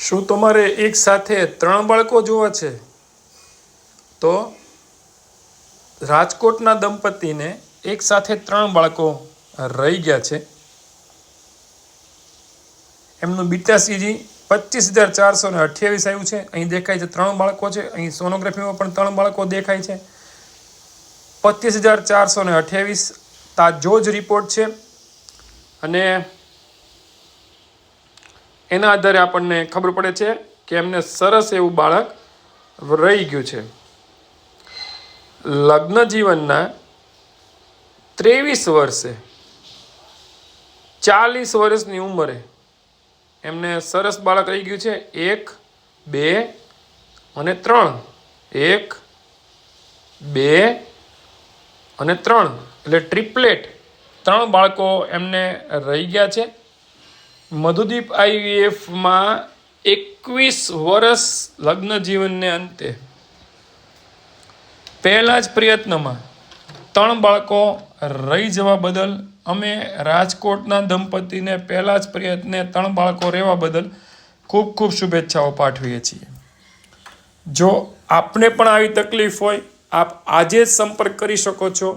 શું તમારે એક સાથે 3 બાળકો જોવા છે? તો રાજકોટના દંપતીને એક સાથે 3 બાળકો રહી ગયા છે. એમનું બીટાસીજી 25,428 આવ્યું છે. અહીં દેખાય છે 3 બાળકો છે. અહીં સોનોગ્રાફીમાં પણ 3 બાળકો દેખાય છે. 25,428 તાજો જ રિપોર્ટ છે અને એના આધારે આપણને ખબર પડે છે કે એમને સરસ એવું બાળક રહી ગયું છે. લગ્ન જીવનના 23 વર્ષે 40 વર્ષની ઉંમરે એમને સરસ બાળક રહી ગયું છે. 1, 2 અને 3. 1, 2 અને 3 એટલે ટ્રિપલેટ 3 બાળકો એમને રહી ગયા છે. મધુદીપ IVFમાં 21 વર્ષ લગ્ન જીવનને અંતે પહેલા જ પ્રયત્નમાં 3 બાળકો રહી જવા બદલ અમે રાજકોટના દંપતીને પહેલા જ પ્રયત્ને 3 બાળકો રહેવા બદલ ખૂબ ખૂબ શુભેચ્છાઓ પાઠવીએ છીએ. જો આપને પણ આવી તકલીફ હોય, આપ આજે જ સંપર્ક કરી શકો છો.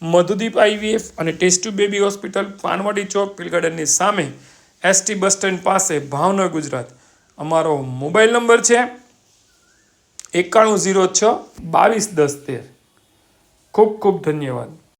મધુદીપ IVF અને test tube baby hospital, Panwadi Chowk, Pil ગાર્ડનની સામે, ST બસ સ્ટેન્ડ પાસે, ભાવનગર, ગુજરાત. અમારો મોબાઈલ નંબર છે 9106 221013. ખૂબ ખૂબ ધન્યવાદ.